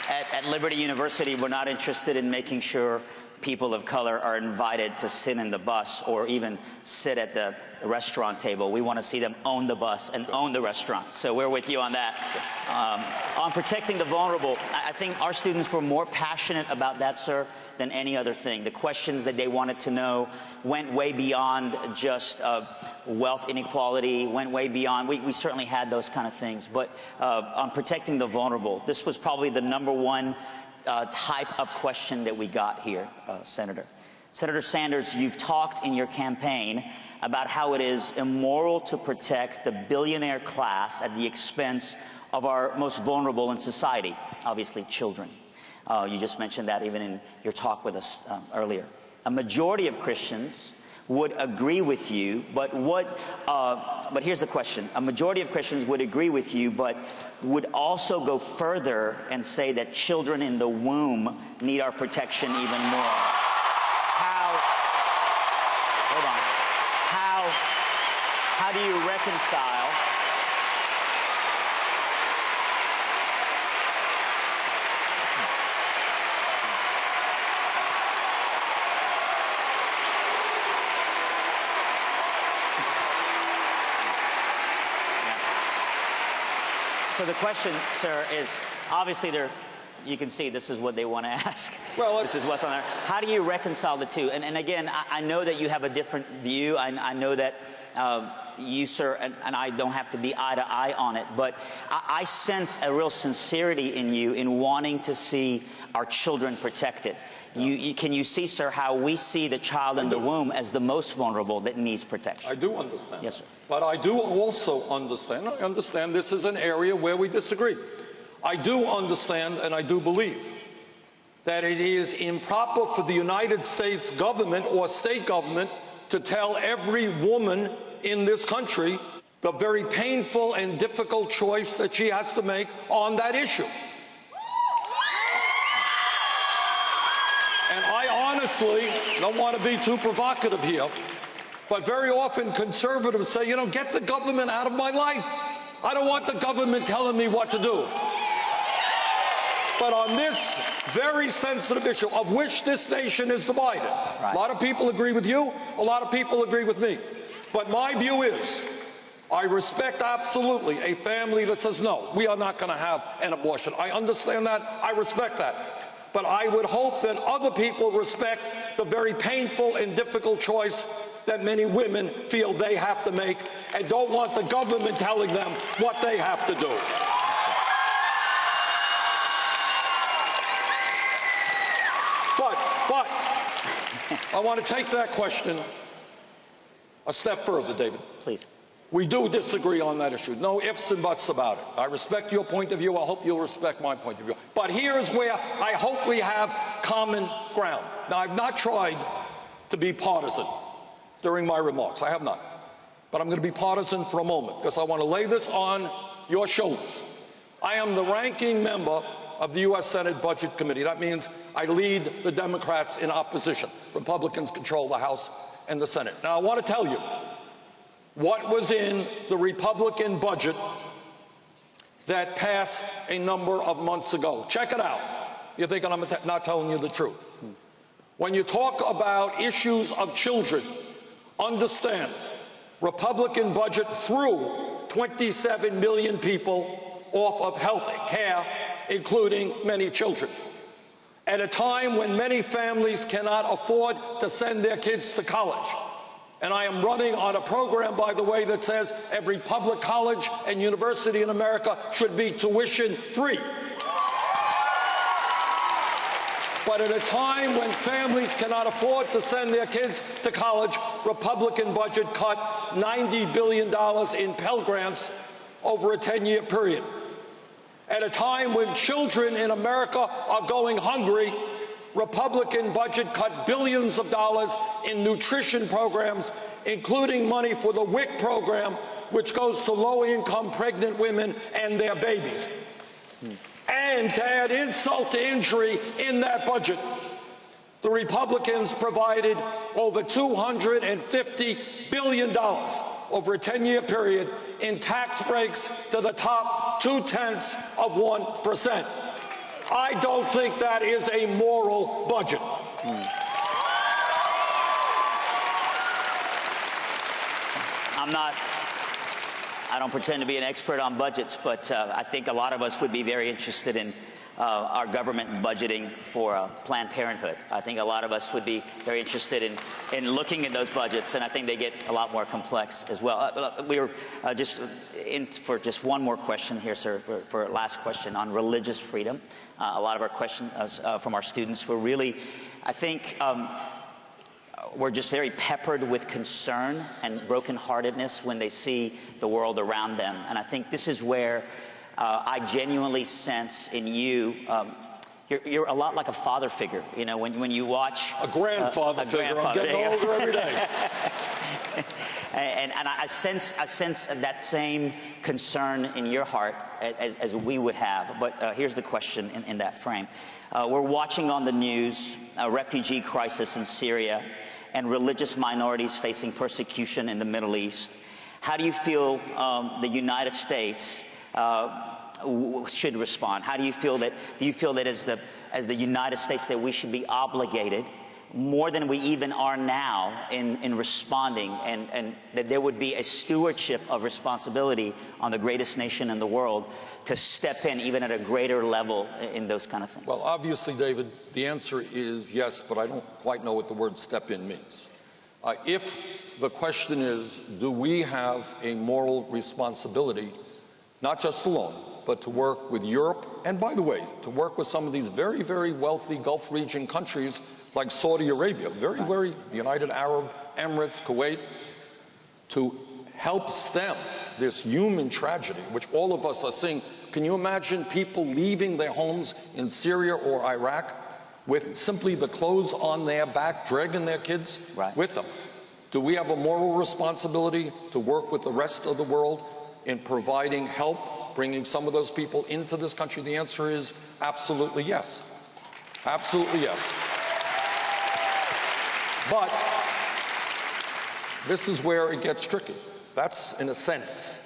at Liberty University, we're not interested in making sure people of color are invited to sit in the bus or even sit at the restaurant table. We want to see them own the bus and own the restaurant. So we're with you on that. On protecting the vulnerable, I think our students were more passionate about that, sir, than any other thing. The questions that they wanted to know went way beyond just wealth inequality, went way beyond. We certainly had those kind of things. But on protecting the vulnerable, this was probably the #1 type of question that we got here, Senator. Senator Sanders, you've talked in your campaign about how it is immoral to protect the billionaire class at the expense of our most vulnerable in society, obviously children. You just mentioned that even in your talk with us earlier. A majority of Christians would agree with you, but here's the question. A majority of Christians would agree with you, but would also go further and say that children in the womb need our protection even more. How do you reconcile So the question, sir, is obviously you can see this is what they want to ask. Well, this is what's on there. How do you reconcile the two? And again, I know that you have a different view. I know that you, sir, and I don't have to be eye to eye on it, but I sense a real sincerity in you in wanting to see our children protected. Can you see, sir, how we see the child in the womb as the most vulnerable that needs protection? I do understand. Yes, sir. But I do also understand this is an area where we disagree. I do understand and I do believe that it is improper for the United States government or state government to tell every woman in this country the very painful and difficult choice that she has to make on that issue. And I honestly don't want to be too provocative here, but very often conservatives say, you know, get the government out of my life. I don't want the government telling me what to do. But on this very sensitive issue, of which this nation is divided, right. A lot of people agree with you, a lot of people agree with me. But my view is, I respect absolutely a family that says, no, we are not going to have an abortion. I understand that, I respect that. But I would hope that other people respect the very painful and difficult choice that many women feel they have to make and don't want the government telling them what they have to do. But I want to take that question a step further, David. Please. We do disagree on that issue. No ifs and buts about it. I respect your point of view. I hope you'll respect my point of view. But here's where I hope we have common ground. Now, I've not tried to be partisan during my remarks. I have not. But I'm going to be partisan for a moment because I want to lay this on your shoulders. I am the ranking member of the U.S. Senate Budget Committee. That means I lead the Democrats in opposition. Republicans control the House and the Senate. Now, I want to tell you what was in the Republican budget that passed a number of months ago. Check it out. You're thinking I'm not telling you the truth. When you talk about issues of children, understand, Republican budget threw 27 million people off of health care, including many children. At a time when many families cannot afford to send their kids to college. And I am running on a program, by the way, that says every public college and university in America should be tuition-free. But at a time when families cannot afford to send their kids to college, Republican budget cut $90 billion in Pell Grants over a 10-year period. At a time when children in America are going hungry, Republican budget cut billions of dollars in nutrition programs, including money for the WIC program, which goes to low-income pregnant women and their babies. And to add insult to injury in that budget, the Republicans provided over $250 billion over a 10-year period in tax breaks to the top 0.2%. I don't think that is a moral budget. I don't pretend to be an expert on budgets, but I think a lot of us would be very interested in our government budgeting for Planned Parenthood. I think a lot of us would be very interested in looking at those budgets, and I think they get a lot more complex as well. We're just in for just one more question here, sir, for a last question on religious freedom. A lot of our questions from our students were really, I think, we're just very peppered with concern and brokenheartedness when they see the world around them. And I think this is where I genuinely sense in you, you're a lot like a father figure. You know, when you watch a grandfather figure. I'm getting older every day. and I sense that same concern in your heart as we would have. But here's the question in that frame. We're watching on the news a refugee crisis in Syria and religious minorities facing persecution in the Middle East. How do you feel the United States should respond? How do you feel that? Do you feel that as the United States that we should be obligated more than we even are now in responding, and that there would be a stewardship of responsibility on the greatest nation in the world to step in even at a greater level in those kind of things? Well, obviously, David, the answer is yes, but I don't quite know what the word step in means. If the question is, do we have a moral responsibility, not just alone, but to work with Europe, and by the way, to work with some of these very, very wealthy Gulf region countries like Saudi Arabia, very, the United Arab Emirates, Kuwait, to help stem this human tragedy, which all of us are seeing. Can you imagine people leaving their homes in Syria or Iraq with simply the clothes on their back, dragging their kids with them? Do we have a moral responsibility to work with the rest of the world in providing help, bringing some of those people into this country? The answer is absolutely yes. Absolutely yes. But this is where it gets tricky. That's, in a sense,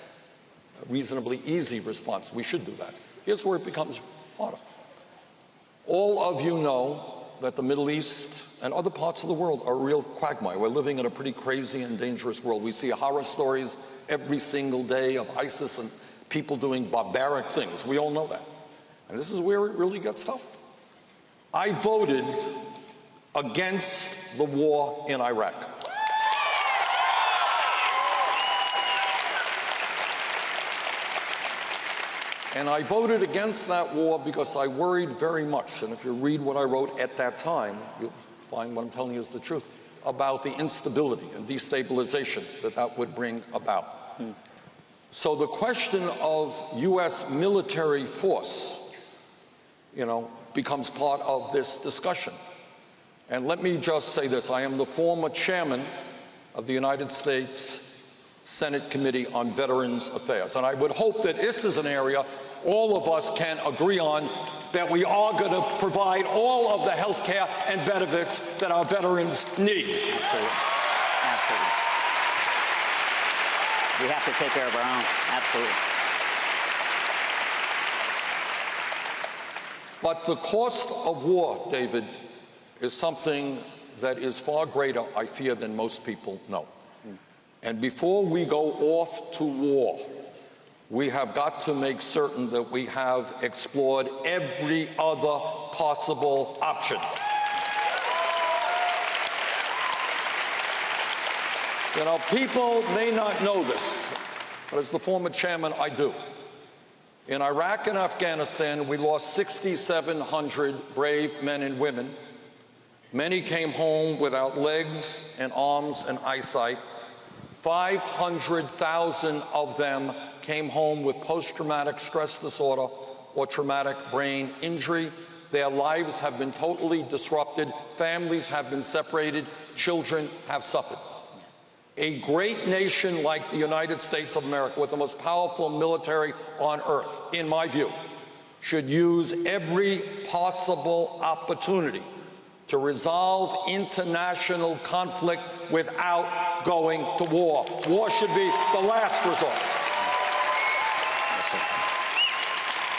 a reasonably easy response. We should do that. Here's where it becomes harder. All of you know that the Middle East and other parts of the world are a real quagmire. We're living in a pretty crazy and dangerous world. We see horror stories every single day of ISIS and people doing barbaric things. We all know that. And this is where it really gets tough. I voted against the war in Iraq. And I voted against that war because I worried very much, and if you read what I wrote at that time, you'll find what I'm telling you is the truth, about the instability and destabilization that would bring about. So the question of U.S. military force, becomes part of this discussion. And let me just say this. I am the former chairman of the United States Senate Committee on Veterans Affairs. And I would hope that this is an area all of us can agree on, that we are going to provide all of the health care and benefits that our veterans need. Absolutely. Absolutely. We have to take care of our own. Absolutely. But the cost of war, David, is something that is far greater, I fear, than most people know. And before we go off to war, we have got to make certain that we have explored every other possible option. People may not know this, but as the former chairman, I do. In Iraq and Afghanistan, we lost 6,700 brave men and women. Many came home without legs and arms and eyesight. 500,000 of them came home with post-traumatic stress disorder or traumatic brain injury. Their lives have been totally disrupted. Families have been separated. Children have suffered. A great nation like the United States of America, with the most powerful military on earth, in my view, should use every possible opportunity to resolve international conflict without going to war. War should be the last resort.